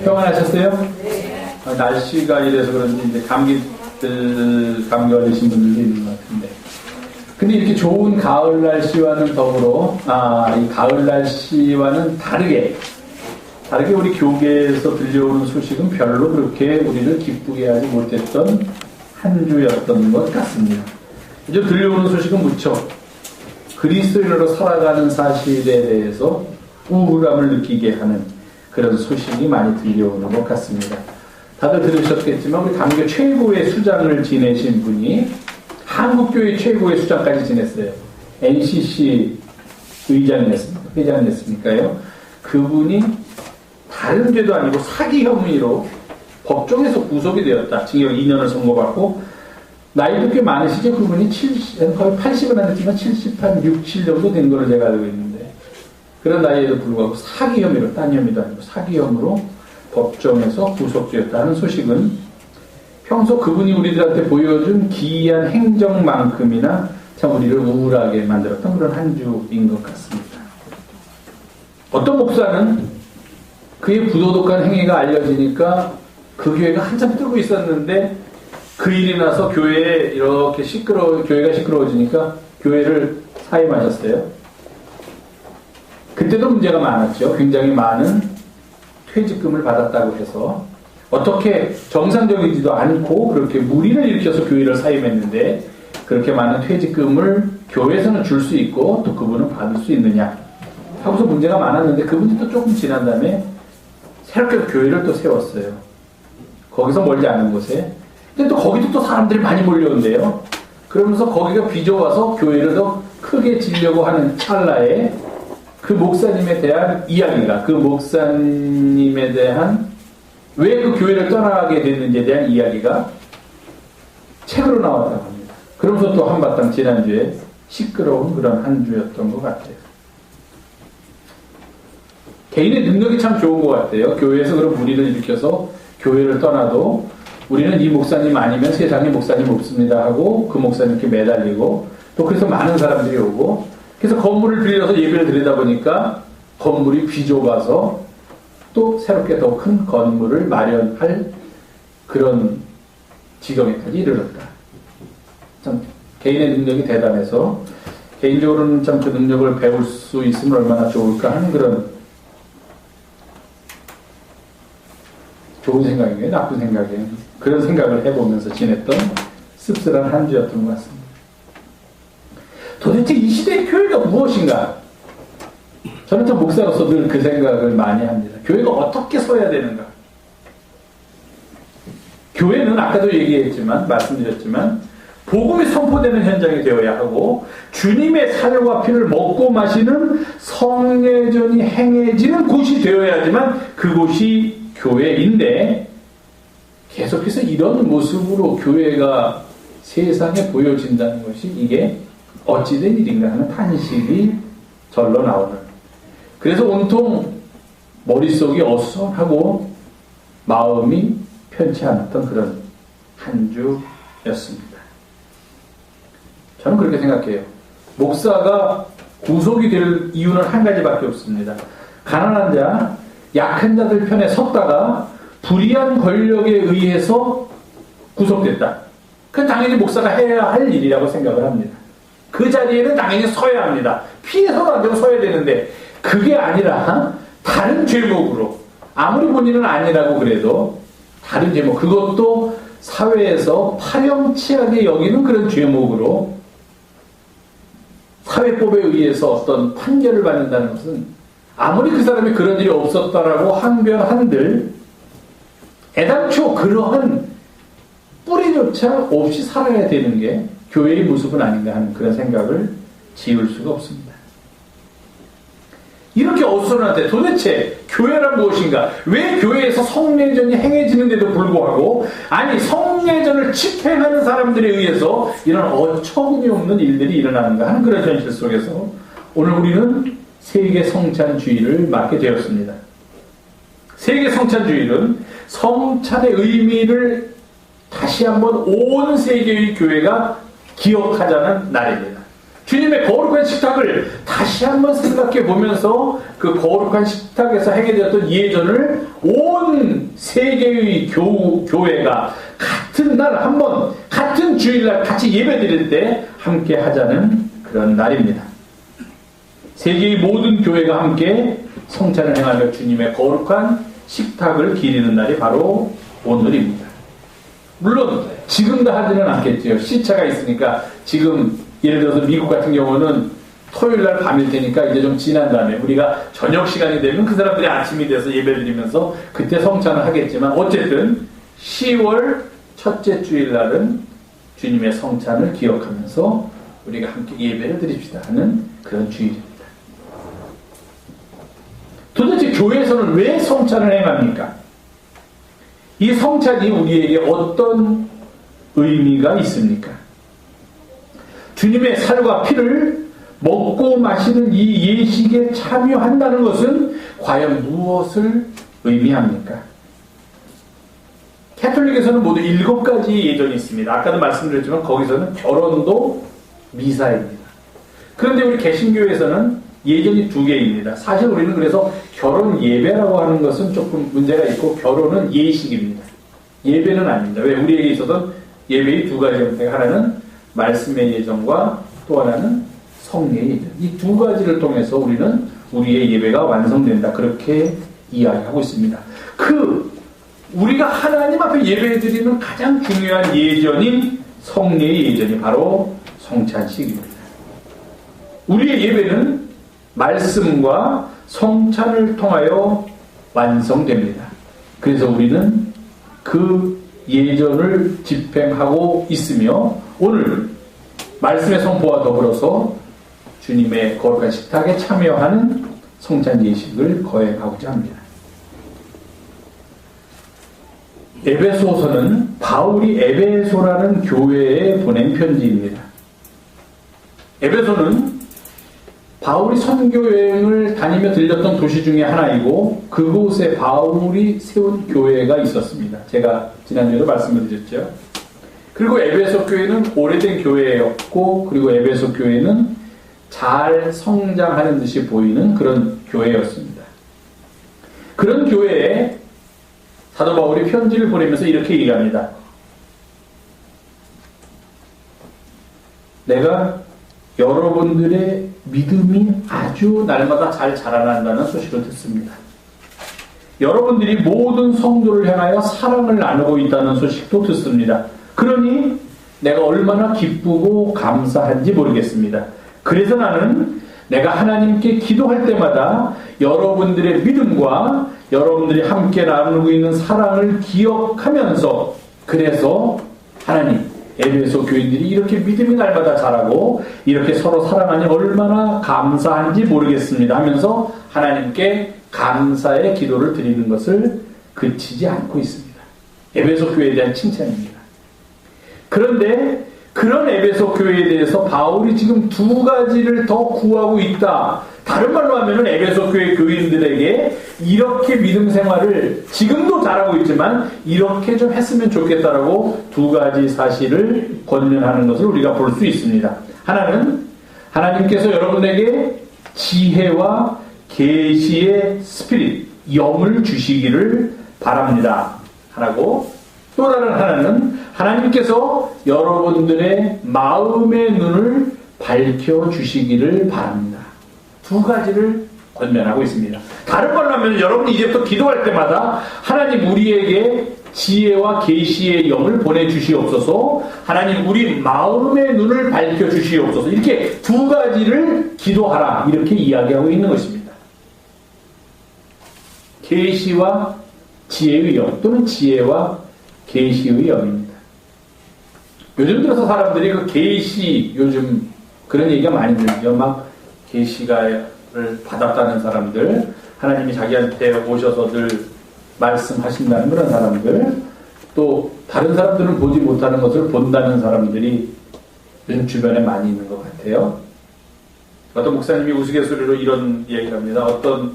평안하셨어요? 날씨가 이래서 그런지 이제 감기 걸리신 분들도 있는 것 같은데. 근데 이렇게 좋은 가을 날씨와는 더불어, 이 가을 날씨와는 다르게 우리 교계에서 들려오는 소식은 별로 그렇게 우리를 기쁘게 하지 못했던 한 주였던 것 같습니다. 이제 들려오는 소식은 무척 그리스도인으로 살아가는 사실에 대해서 우울함을 느끼게 하는 그런 소식이 많이 들려오는 것 같습니다. 다들 들으셨겠지만 우리 강교 최고의 수장을 지내신 분이 한국교회 최고의 수장까지 지냈어요. NCC 회장이었으니까요. 그분이 다른 죄도 아니고 사기 혐의로 법정에서 구속이 되었다. 징역 2년을 선고받고 나이도 꽤 많으시죠? 그분이 거의 80은 안 됐지만 70한 6, 7 정도 된 걸로 제가 알고 있는데 그런 나이에도 불구하고 사기 혐의로, 딴 혐의도 아니고 사기 혐의로 법정에서 구속되었다는 소식은 평소 그분이 우리들한테 보여준 기이한 행정만큼이나 참 우리를 우울하게 만들었던 그런 한 주인 것 같습니다. 어떤 목사는 그의 부도덕한 행위가 알려지니까 그 교회가 한참 뜨고 있었는데 그 일이 나서 교회에 이렇게 교회가 시끄러워지니까 교회를 사임하셨어요. 그때도 문제가 많았죠. 굉장히 많은 퇴직금을 받았다고 해서 어떻게 정상적이지도 않고 그렇게 무리를 일으켜서 교회를 사임했는데 그렇게 많은 퇴직금을 교회에서는 줄 수 있고 또 그분은 받을 수 있느냐 하고서 문제가 많았는데 그분이 또 조금 지난 다음에 새롭게 교회를 또 세웠어요. 거기서 멀지 않은 곳에. 근데 또 거기도 또 사람들이 많이 몰려온대요. 그러면서 거기가 비좁아서 교회를 더 크게 지려고 하는 찰나에 그 목사님에 대한 이야기가, 그 목사님에 대한 왜 그 교회를 떠나게 됐는지에 대한 이야기가 책으로 나왔다고 합니다. 그러면서 또 한바탕 지난주에 시끄러운 그런 한 주였던 것 같아요. 개인의 능력이 참 좋은 것 같아요. 교회에서 그런 무리를 일으켜서 교회를 떠나도 우리는 이 목사님 아니면 세상에 목사님 없습니다 하고 그 목사님께 매달리고 또 그래서 많은 사람들이 오고 그래서 건물을 빌려서 예배를 드리다 보니까 건물이 비좁아서 또 새롭게 더 큰 건물을 마련할 그런 지경에까지 이르렀다. 참 개인의 능력이 대단해서 개인적으로는 참 그 능력을 배울 수 있으면 얼마나 좋을까 하는 그런 좋은 생각이에요, 나쁜 생각이에요. 그런 생각을 해보면서 지냈던 씁쓸한 한 주였던 것 같습니다. 도대체 이 시대의 교회가 무엇인가? 저는 참 목사로서 늘 그 생각을 많이 합니다. 교회가 어떻게 서야 되는가? 교회는 아까도 말씀드렸지만 복음이 선포되는 현장이 되어야 하고 주님의 살과 피를 먹고 마시는 성례전이 행해지는 곳이 되어야지만 그곳이 교회인데 계속해서 이런 모습으로 교회가 세상에 보여진다는 것이 이게 어찌된 일인가 하는 탄식이 절로 나오는 그래서 온통 머릿속이 어수선하고 마음이 편치 않았던 그런 한 주였습니다. 저는 그렇게 생각해요. 목사가 구속이 될 이유는 한 가지밖에 없습니다. 가난한 자, 약한 자들 편에 섰다가 불의한 권력에 의해서 구속됐다. 그건 당연히 목사가 해야 할 일이라고 생각을 합니다. 그 자리에는 당연히 서야 합니다. 피해서는 안 되고 서야 되는데 그게 아니라 다른 죄목으로 아무리 본인은 아니라고 그래도 다른 죄목 그것도 사회에서 파렴치하게 여기는 그런 죄목으로 사회법에 의해서 어떤 판결을 받는다는 것은 아무리 그 사람이 그런 일이 없었다라고 항변한들 애당초 그러한 뿌리조차 없이 살아야 되는 게 교회의 모습은 아닌가 하는 그런 생각을 지울 수가 없습니다. 이렇게 어수선한데 도대체 교회란 무엇인가? 왜 교회에서 성례전이 행해지는데도 불구하고 아니 성례전을 집행하는 사람들에 의해서 이런 어처구니 없는 일들이 일어나는가 하는 그런 현실 속에서 오늘 우리는 세계 성찬주의를 맡게 되었습니다. 세계 성찬주의는 성찬의 의미를 다시 한번 온 세계의 교회가 기억하자는 날입니다. 주님의 거룩한 식탁을 다시 한번 생각해 보면서 그 거룩한 식탁에서 행해되었던 예전을 온 세 개의 교회가 같은 날 한번 같은 주일날 같이 예배드릴 때 함께 하자는 그런 날입니다. 세계의 모든 교회가 함께 성찬을 행하며 주님의 거룩한 식탁을 기리는 날이 바로 오늘입니다. 물론 지금도 하지는 않겠죠. 시차가 있으니까 지금 예를 들어서 미국 같은 경우는 토요일날 밤일 테니까 이제 좀 지난 다음에 우리가 저녁 시간이 되면 그 사람들이 아침이 돼서 예배를 드리면서 그때 성찬을 하겠지만 어쨌든 10월 첫째 주일날은 주님의 성찬을 기억하면서 우리가 함께 예배를 드립시다 하는 그런 주일입니다. 도대체 교회에서는 왜 성찬을 행합니까? 이 성찬이 우리에게 어떤 의미가 있습니까? 주님의 살과 피를 먹고 마시는 이 예식에 참여한다는 것은 과연 무엇을 의미합니까? 캐톨릭에서는 모두 7가지 예전이 있습니다. 아까도 말씀드렸지만 거기서는 결혼도 미사입니다. 그런데 우리 개신교에서는 예전이 2개입니다. 사실 우리는 그래서 결혼 예배라고 하는 것은 조금 문제가 있고 결혼은 예식입니다. 예배는 아닙니다. 왜? 우리에게 있어서는 예배의 2가지입니다. 하나는 말씀의 예정과 또 하나는 성례의 예정. 이 2가지를 통해서 우리는 우리의 예배가 완성된다. 그렇게 이야기하고 있습니다. 우리가 하나님 앞에 예배드리는 가장 중요한 예전인 성례의 예전이 바로 성찬식입니다. 우리의 예배는 말씀과 성찬을 통하여 완성됩니다. 그래서 우리는 그 예전을 집행하고 있으며 오늘 말씀의 선포와 더불어서 주님의 거룩한 식탁에 참여하는 성찬 예식을 거행하고자 합니다. 에베소서는 바울이 에베소라는 교회에 보낸 편지입니다. 에베소는 바울이 선교여행을 다니며 들렸던 도시 중에 하나이고 그곳에 바울이 세운 교회가 있었습니다. 제가 지난주에도 말씀을 드렸죠. 그리고 에베소 교회는 오래된 교회였고 그리고 에베소 교회는 잘 성장하는 듯이 보이는 그런 교회였습니다. 그런 교회에 사도 바울이 편지를 보내면서 이렇게 얘기합니다. 내가 여러분들의 믿음이 아주 날마다 잘 자라난다는 소식을 듣습니다. 여러분들이 모든 성도를 향하여 사랑을 나누고 있다는 소식도 듣습니다. 그러니 내가 얼마나 기쁘고 감사한지 모르겠습니다. 그래서 나는 내가 하나님께 기도할 때마다 여러분들의 믿음과 여러분들이 함께 나누고 있는 사랑을 기억하면서 그래서 하나님 에베소 교인들이 이렇게 믿음이 날마다 자라고 이렇게 서로 사랑하니 얼마나 감사한지 모르겠습니다 하면서 하나님께 감사의 기도를 드리는 것을 그치지 않고 있습니다. 에베소 교회에 대한 칭찬입니다. 그런데 그런 에베소 교회에 대해서 바울이 지금 2가지를 더 구하고 있다. 다른 말로 하면 에베소 교회 교인들에게 이렇게 믿음 생활을 지금도 잘하고 있지만 이렇게 좀 했으면 좋겠다라고 2가지 사실을 권면하는 것을 우리가 볼 수 있습니다. 하나는 하나님께서 여러분에게 지혜와 계시의 스피릿, 영을 주시기를 바랍니다. 하고 또 다른 하나는 하나님께서 여러분들의 마음의 눈을 밝혀주시기를 바랍니다. 2가지를 권면하고 있습니다. 다른 말로 하면 여러분이 이제부터 기도할 때마다 하나님 우리에게 지혜와 계시의 영을 보내주시옵소서, 하나님 우리 마음의 눈을 밝혀주시옵소서, 이렇게 2가지를 기도하라 이렇게 이야기하고 있는 것입니다. 계시와 지혜의 영 또는 지혜와 계시의 영입니다. 요즘 들어서 사람들이 그 계시 요즘 그런 얘기가 많이 들리죠. 막 계시가를 받았다는 사람들, 하나님이 자기한테 오셔서 늘 말씀하신다는 그런 사람들, 또 다른 사람들은 보지 못하는 것을 본다는 사람들이 요즘 주변에 많이 있는 것 같아요. 어떤 목사님이 우스갯소리로 이런 얘기를 합니다. 어떤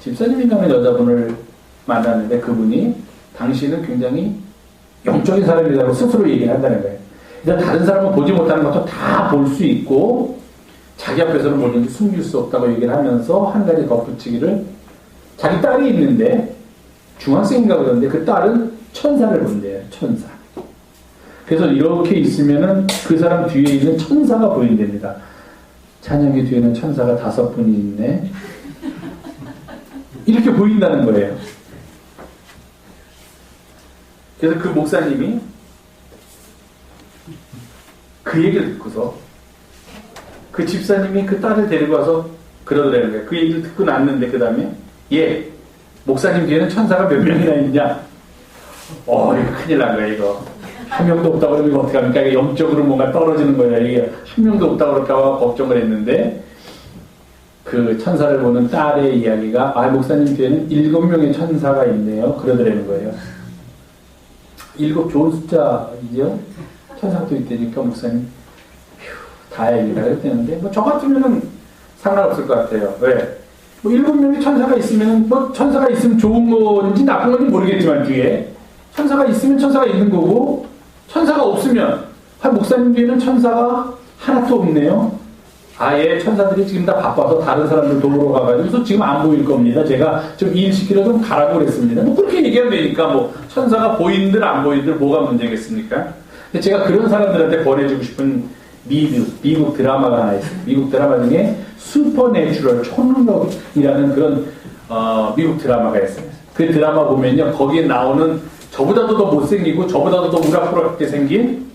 집사님인가 하는 여자분을 만났는데 그분이 당신은 굉장히 영적인 사람이라고 스스로 얘기를 한다는 거예요. 일단 다른 사람은 보지 못하는 것도 다 볼 수 있고 자기 앞에서는 뭐든지 숨길 수 없다고 얘기를 하면서 한 가지 덧붙이기를, 자기 딸이 있는데 중학생인가 그러는데 그 딸은 천사를 본대요. 천사. 그래서 이렇게 있으면은 그 사람 뒤에 있는 천사가 보인답니다. 찬양이 뒤에는 천사가 5분이 있네. 이렇게 보인다는 거예요. 그래서 그 목사님이 그 얘기를 듣고서 그 집사님이 그 딸을 데리고 와서 그러더라는 거예요. 그 얘기를 듣고 났는데 그 다음에 목사님 뒤에는 천사가 몇 명이나 있냐? 이거 큰일 난 거야 이거. 한 명도 없다고 그러면 어떡합니까? 이게 영적으로 뭔가 떨어지는 거야. 이게 한 명도 없다고 그럴까 걱정을 했는데 그 천사를 보는 딸의 이야기가 목사님 뒤에는 7명의 천사가 있네요. 그러더라는 거예요. 7 좋은 숫자이죠? 천사도 있다니까 목사님 다행이다 그랬다는데 저 같으면은 상관없을 것 같아요. 왜? 7명의 천사가 있으면 천사가 있으면 좋은 건지 나쁜 건지 모르겠지만 뒤에 천사가 있으면 천사가 있는 거고 천사가 없으면 목사님 뒤에는 천사가 하나도 없네요. 천사들이 지금 다 바빠서 다른 사람들 도우러 가가지고 지금 안 보일 겁니다. 제가 좀 일시키려 좀 가라고 그랬습니다. 그렇게 얘기하면 되니까 천사가 보인들 안 보인들 뭐가 문제겠습니까? 제가 그런 사람들한테 권해주고 싶은 미국 드라마가 하나 있어요. 미국 드라마 중에 슈퍼내추럴 초능력이라는 그런 미국 드라마가 있어요. 그 드라마 보면요, 거기에 나오는 저보다도 더 못생기고 저보다도 더 우락부락하게 생긴,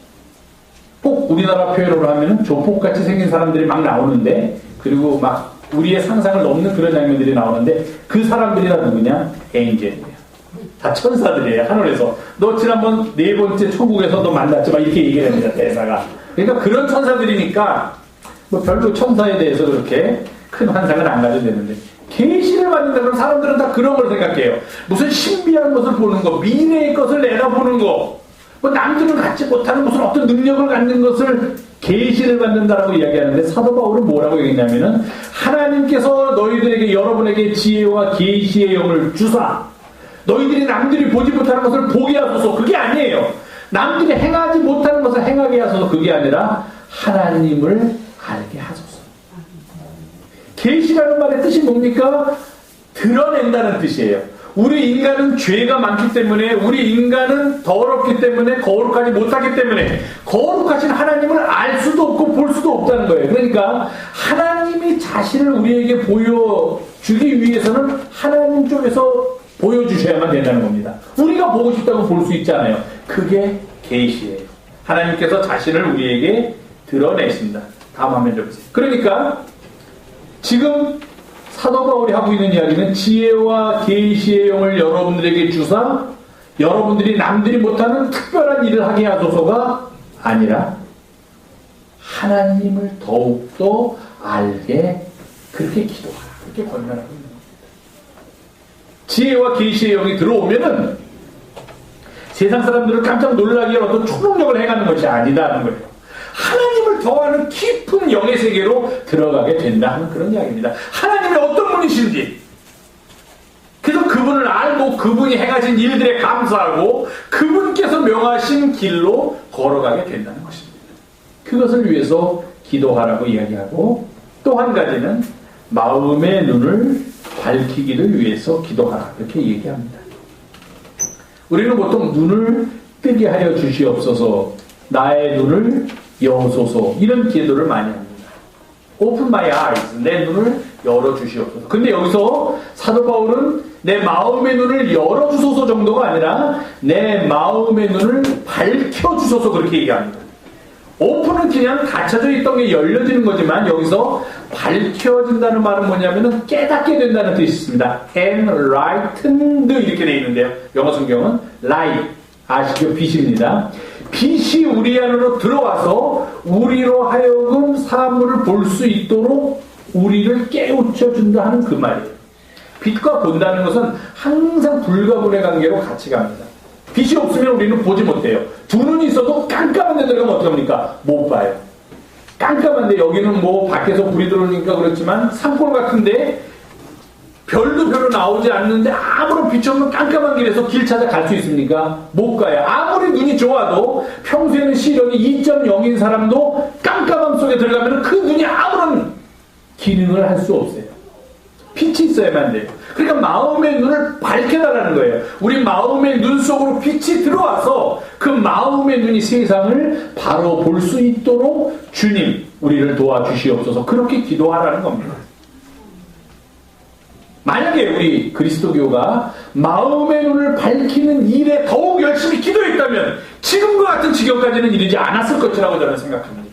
꼭 우리나라 표현으로 하면은 조폭같이 생긴 사람들이 막 나오는데, 그리고 막 우리의 상상을 넘는 그런 장면들이 나오는데, 그 사람들이 다 누구냐? 엔젤이에요. 다 천사들이에요. 하늘에서. 너 지난번 4번째 천국에서 너 만났지? 막 이렇게 얘기를 합니다. 대사가. 그러니까 그런 천사들이니까 별로 천사에 대해서 그렇게 큰 환상을 안 가져도 되는데, 계시를 받는다 그러면 사람들은 다 그런 걸 생각해요. 무슨 신비한 것을 보는 거, 미래의 것을 내다보는 거, 남들은 갖지 못하는 무슨 어떤 능력을 갖는 것을 계시를 받는다라고 이야기하는데, 사도 바울은 뭐라고 얘기했냐면은, 하나님께서 너희들에게, 여러분에게 지혜와 계시의 영을 주사 너희들이 남들이 보지 못하는 것을 보게 하소서. 그게 아니에요. 남들이 행하지 못하는 것을 행하게 하소서. 그게 아니라 하나님을 알게 하소서. 계시라는 말의 뜻이 뭡니까? 드러낸다는 뜻이에요. 우리 인간은 죄가 많기 때문에, 우리 인간은 더럽기 때문에, 거룩하지 못하기 때문에 거룩하신 하나님을 알 수도 없고 볼 수도 없다는 거예요. 그러니까 하나님이 자신을 우리에게 보여주기 위해서는 하나님 쪽에서 보여주셔야만 된다는 겁니다. 우리가 보고 싶다고 볼 수 있잖아요. 그게 계시예요. 하나님께서 자신을 우리에게 드러내신다. 다음 화면 좀 보세요. 그러니까 지금 사도 바울이 하고 있는 이야기는 지혜와 계시의 영을 여러분들에게 주사 여러분들이 남들이 못하는 특별한 일을 하게 하소서가 아니라 하나님을 더욱더 알게 그렇게 기도하라. 그렇게 권면하고 있는 겁니다. 지혜와 계시의 영이 들어오면은 세상 사람들을 깜짝 놀라게 할 어떤 초능력을 행하는 것이 아니다는 거예요. 하나님을 더하는 깊은 영의 세계로 들어가게 된다 하는 그런 이야기입니다. 하나님이 어떤 분이신지, 그래서 그분을 알고 그분이 행하신 일들에 감사하고 그분께서 명하신 길로 걸어가게 된다는 것입니다. 그것을 위해서 기도하라고 이야기하고, 또 한 가지는 마음의 눈을 밝히기를 위해서 기도하라, 이렇게 얘기합니다. 우리는 보통 눈을 뜨게 하여 주시옵소서, 나의 눈을 여소서, 이런 기도를 많이 합니다. Open my eyes, 내 눈을 열어주시옵소서. 근데 여기서 사도 바울은 내 마음의 눈을 열어주소서 정도가 아니라 내 마음의 눈을 밝혀주소서, 그렇게 얘기합니다. 오픈은 그냥 닫혀져 있던 게 열려지는 거지만, 여기서 밝혀진다는 말은 뭐냐면은 깨닫게 된다는 뜻이 있습니다. enlightened 이렇게 되어 있는데요. 영어 성경은 light, 아시죠? 빛입니다. 빛이 우리 안으로 들어와서 우리로 하여금 사물을 볼 수 있도록 우리를 깨우쳐준다 하는 그 말이에요. 빛과 본다는 것은 항상 불가분의 관계로 같이 갑니다. 빛이 없으면 우리는 보지 못해요. 두 눈이 있어도 깜깜한 데 들어가면 어떡합니까? 못 봐요. 깜깜한데, 여기는 뭐 밖에서 불이 들어오니까 그렇지만 산골 같은데 별도 별로 나오지 않는데 아무런 빛이 없는 깜깜한 길에서 길 찾아 갈 수 있습니까? 못 가요. 아무리 눈이 좋아도 평소에는 시력이 2.0인 사람도 깜깜함 속에 들어가면 그 눈이 아무런 기능을 할 수 없어요. 빛이 있어야만 돼요. 그러니까 마음의 눈을 밝혀달라는 거예요. 우리 마음의 눈 속으로 빛이 들어와서 그 마음의 눈이 세상을 바로 볼 수 있도록 주님 우리를 도와주시옵소서 그렇게 기도하라는 겁니다. 만약에 우리 그리스도교가 마음의 눈을 밝히는 일에 더욱 열심히 기도했다면 지금과 같은 지경까지는 이르지 않았을 것이라고 저는 생각합니다.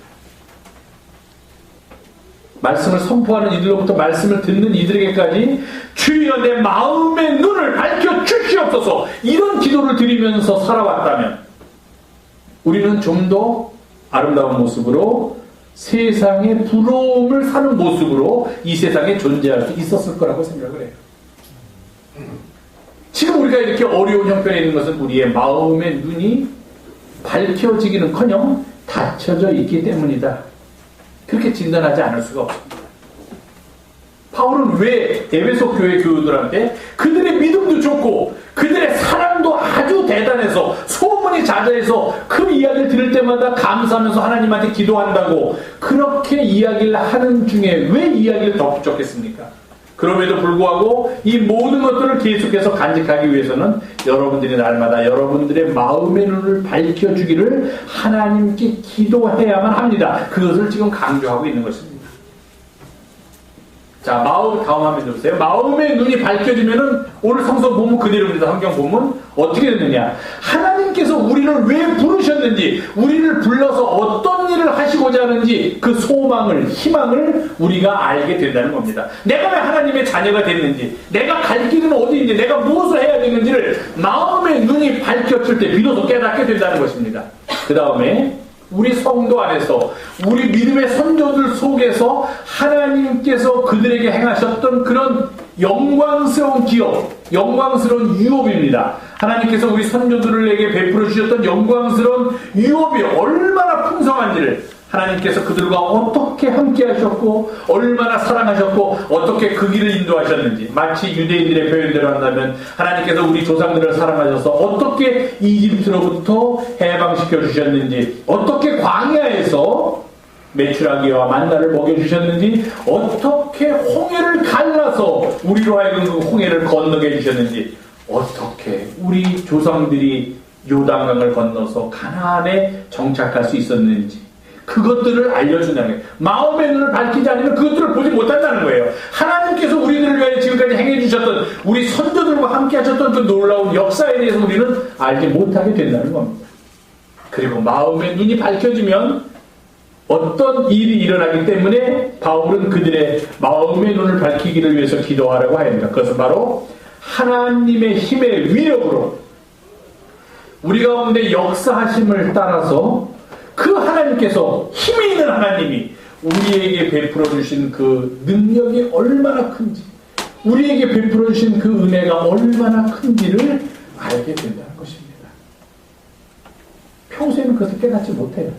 말씀을 선포하는 이들로부터 말씀을 듣는 이들에게까지 주여 내 마음의 눈을 밝혀 주시옵소서 이런 기도를 드리면서 살아왔다면 우리는 좀 더 아름다운 모습으로 세상의 부러움을 사는 모습으로 이 세상에 존재할 수 있었을 거라고 생각을 해요. 지금 우리가 이렇게 어려운 형편에 있는 것은 우리의 마음의 눈이 밝혀지기는커녕 닫혀져 있기 때문이다. 그렇게 진단하지 않을 수가 없습니다. 바울은 왜 에베소 교회 교우들한테 그들의 믿음도 좋고 그들의 사랑도 아주 대단해서 소문이 자자해서 그 이야기를 들을 때마다 감사하면서 하나님한테 기도한다고 그렇게 이야기를 하는 중에 왜 이야기를 더 부족했습니까? 그럼에도 불구하고 이 모든 것들을 계속해서 간직하기 위해서는 여러분들이 날마다 여러분들의 마음의 눈을 밝혀주기를 하나님께 기도해야만 합니다. 그것을 지금 강조하고 있는 것입니다. 자, 다음 화면 보세요. 마음의 눈이 밝혀지면은 오늘 성서 본문 그대로입니다. 성경 본문 어떻게 됐느냐? 하나님께서 우리를 왜 부르셨는지, 우리를 불러서 어떤 일을 하시고자 하는지 그 소망을, 희망을 우리가 알게 된다는 겁니다. 내가 왜 하나님의 자녀가 됐는지, 내가 갈 길은 어디인지, 내가 무엇을 해야 되는지를 마음의 눈이 밝혀질 때 비로소 깨닫게 된다는 것입니다. 그 다음에 우리 성도 안에서 우리 믿음의 선조들 속에서 하나님께서 그들에게 행하셨던 그런 영광스러운 기업, 영광스러운 유업입니다. 하나님께서 우리 선조들에게 베풀어 주셨던 영광스러운 유업이 얼마나 풍성한지를 하나님께서 그들과 어떻게 함께 하셨고 얼마나 사랑하셨고 어떻게 그 길을 인도하셨는지, 마치 유대인들의 표현대로 한다면 하나님께서 우리 조상들을 사랑하셔서 어떻게 이집트로부터 해방시켜 주셨는지, 어떻게 광야에서 메추라기와 만나를 먹여주셨는지, 어떻게 홍해를 갈라서 우리로 하여금 그 홍해를 건너게 해주셨는지, 어떻게 우리 조상들이 요단강을 건너서 가나안에 정착할 수 있었는지, 그것들을 알려준다는 거예요. 마음의 눈을 밝히지 않으면 그것들을 보지 못한다는 거예요. 하나님께서 우리들을 위하여 지금까지 행해주셨던, 우리 선조들과 함께 하셨던 그 놀라운 역사에 대해서 우리는 알지 못하게 된다는 겁니다. 그리고 마음의 눈이 밝혀지면 어떤 일이 일어나기 때문에 바울은 그들의 마음의 눈을 밝히기를 위해서 기도하라고 합니다. 그것은 바로 하나님의 힘의 위력으로 우리 가운데 역사하심을 따라서 그 하나님께서, 힘이 있는 하나님이 우리에게 베풀어 주신 그 능력이 얼마나 큰지, 우리에게 베풀어 주신 그 은혜가 얼마나 큰지를 알게 된다는 것입니다. 평소에는 그것을 깨닫지 못해요.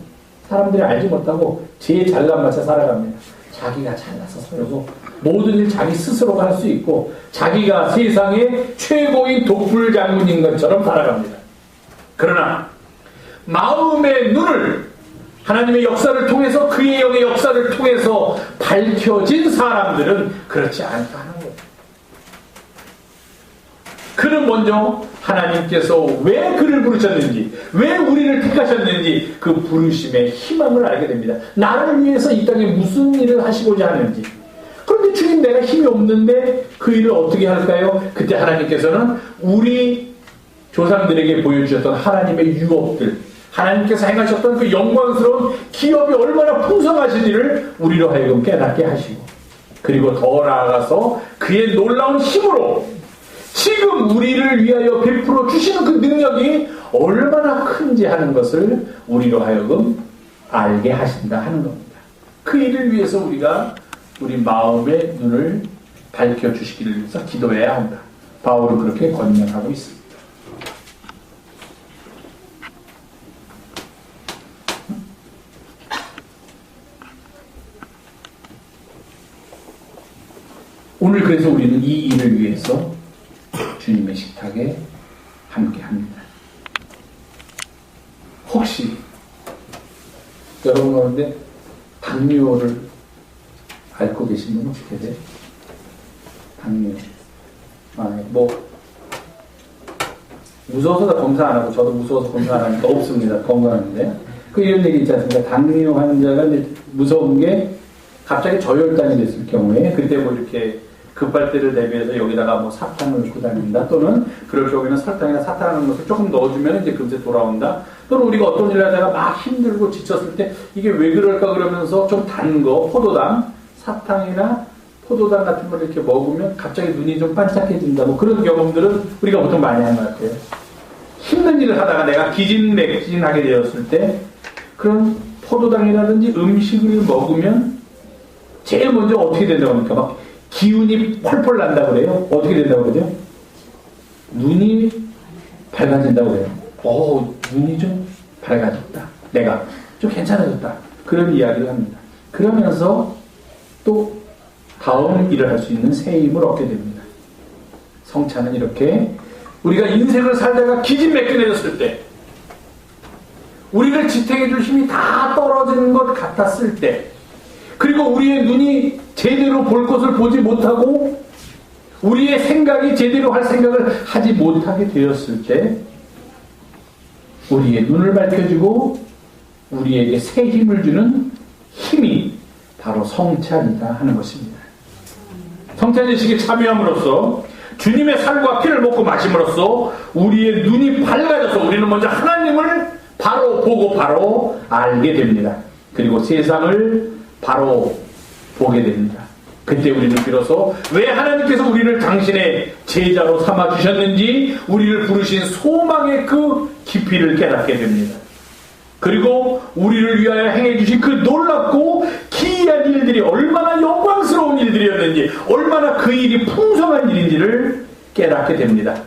사람들이 알지 못하고 제 잘난 맛에 살아갑니다. 자기가 잘나서 살고 모든 일 자기 스스로가 할 수 있고 자기가 세상의 최고인 독불 장군인 것처럼 살아갑니다. 그러나 마음의 눈을 하나님의 역사를 통해서, 그의 영의 역사를 통해서 밝혀진 사람들은 그렇지 않다 하는 거예요. 그는 먼저 하나님께서 왜 그를 부르셨는지, 왜 우리를 택하셨는지 그 부르심의 희망을 알게 됩니다. 나를 위해서 이 땅에 무슨 일을 하시고자 하는지. 그런데 주님, 내가 힘이 없는데 그 일을 어떻게 할까요? 그때 하나님께서는 우리 조상들에게 보여주셨던 하나님의 유업들, 하나님께서 행하셨던 그 영광스러운 기업이 얼마나 풍성하신지를 우리로 하여금 깨닫게 하시고, 그리고 더 나아가서 그의 놀라운 힘으로 지금 우리를 위하여 베풀어 주시는 그 능력이 얼마나 큰지 하는 것을 우리로 하여금 알게 하신다 하는 겁니다. 그 일을 위해서 우리가 우리 마음의 눈을 밝혀주시기를 위해서 기도해야 한다. 바울은 그렇게 권면하고 있습니다. 오늘 그래서 우리는 이 일을 위해서 주님의 식탁에 함께 합니다. 혹시 여러분 가운데 당뇨를 앓고 계신 분은 어떻게 돼요? 당뇨. 뭐 무서워서 검사 안 하고, 저도 무서워서 검사 안 하니까 없습니다. 건강한데. 이런 얘기 있지 않습니까? 당뇨 환자가 이제 무서운 게 갑자기 저혈당이 됐을 경우에 그때 뭐 이렇게 급할 때를 대비해서 여기다가 뭐 사탕을 넣고 다닌다, 또는 그럴 경우에는 설탕이나 사탕하는 것을 조금 넣어주면 이제 금세 돌아온다, 또는 우리가 어떤 일을 하다가 막 힘들고 지쳤을 때 이게 왜 그럴까 그러면서 좀 단 거, 포도당, 사탕이나 포도당 같은 걸 이렇게 먹으면 갑자기 눈이 좀 반짝해진다, 뭐 그런 경험들은 우리가 보통 많이 하는 것 같아요. 힘든 일을 하다가 내가 기진맥진하게 되었을 때 그런 포도당이라든지 음식을 먹으면 제일 먼저 어떻게 된다고 합니까? 막 기운이 펄펄 난다고 그래요. 어떻게 된다고 그러죠? 눈이 밝아진다고 그래요. 눈이 좀 밝아졌다, 내가 좀 괜찮아졌다, 그런 이야기를 합니다. 그러면서 또 다음 일을 할 수 있는 새 힘을 얻게 됩니다. 성찬은 이렇게 우리가 인생을 살다가 기진맥진해졌을 때, 우리를 지탱해줄 힘이 다 떨어지는 것 같았을 때, 그리고 우리의 눈이 제대로 볼 것을 보지 못하고 우리의 생각이 제대로 할 생각을 하지 못하게 되었을 때 우리의 눈을 밝혀주고 우리에게 새 힘을 주는 힘이 바로 성찬이다 하는 것입니다. 성찬 예식에 참여함으로써, 주님의 살과 피를 먹고 마심으로써 우리의 눈이 밝아져서 우리는 먼저 하나님을 바로 보고 바로 알게 됩니다. 그리고 세상을 바로 보게 됩니다. 그때 우리는 비로소 왜 하나님께서 우리를 당신의 제자로 삼아 주셨는지, 우리를 부르신 소망의 그 깊이를 깨닫게 됩니다. 그리고 우리를 위하여 행해 주신 그 놀랍고 기이한 일들이 얼마나 영광스러운 일들이었는지, 얼마나 그 일이 풍성한 일인지를 깨닫게 됩니다.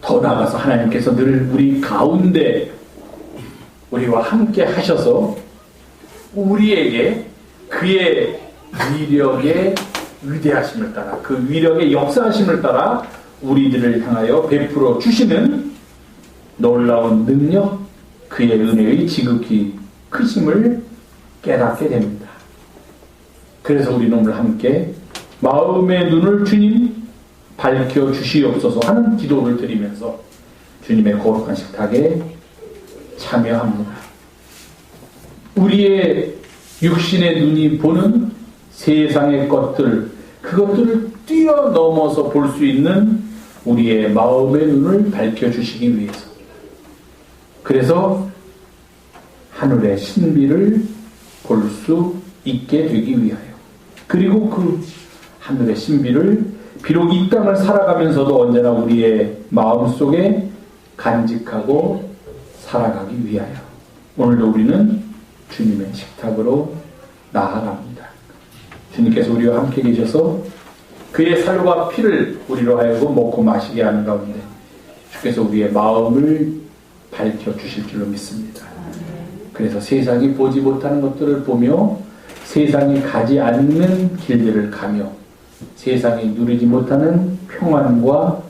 더 나아가서 하나님께서 늘 우리 가운데 우리와 함께 하셔서 우리에게 그의 위력의 위대하심을 따라, 그 위력의 역사하심을 따라 우리들을 향하여 베풀어 주시는 놀라운 능력, 그의 은혜의 지극히 크심을 깨닫게 됩니다. 그래서 우리는 오늘 함께 마음의 눈을 주님 밝혀 주시옵소서 하는 기도를 드리면서 주님의 거룩한 식탁에 참여합니다. 우리의 육신의 눈이 보는 세상의 것들, 그것들을 뛰어넘어서 볼 수 있는 우리의 마음의 눈을 밝혀주시기 위해서, 그래서 하늘의 신비를 볼 수 있게 되기 위하여, 그리고 그 하늘의 신비를 비록 이 땅을 살아가면서도 언제나 우리의 마음속에 간직하고 살아가기 위하여 오늘도 우리는 주님의 식탁으로 나아갑니다. 주님께서 우리와 함께 계셔서 그의 살과 피를 우리로 하여금 먹고 마시게 하는 가운데 주께서 우리의 마음을 밝혀주실 줄로 믿습니다. 그래서 세상이 보지 못하는 것들을 보며, 세상이 가지 않는 길들을 가며, 세상이 누리지 못하는 평안과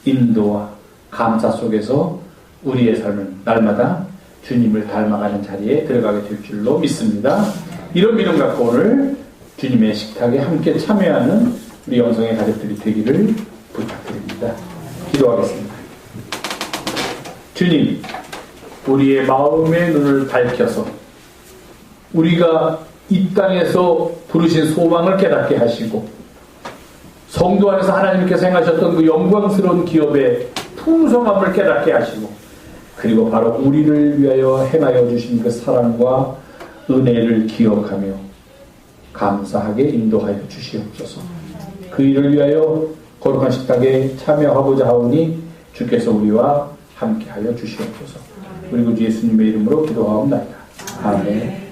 인도와 감사 속에서 우리의 삶은 날마다 주님을 닮아가는 자리에 들어가게 될 줄로 믿습니다. 이런 믿음 갖고 오늘 주님의 식탁에 함께 참여하는 우리 영성의 가족들이 되기를 부탁드립니다. 기도하겠습니다. 주님, 우리의 마음의 눈을 밝혀서 우리가 이 땅에서 부르신 소망을 깨닫게 하시고, 성도 안에서 하나님께서 행하셨던 그 영광스러운 기업의 풍성함을 깨닫게 하시고, 그리고 바로 우리를 위하여 행하여 주신 그 사랑과 은혜를 기억하며 감사하게 인도하여 주시옵소서. 그 일을 위하여 거룩한 식탁에 참여하고자 하오니 주께서 우리와 함께하여 주시옵소서. 그리고 주 예수님의 이름으로 기도하옵나이다. 아멘.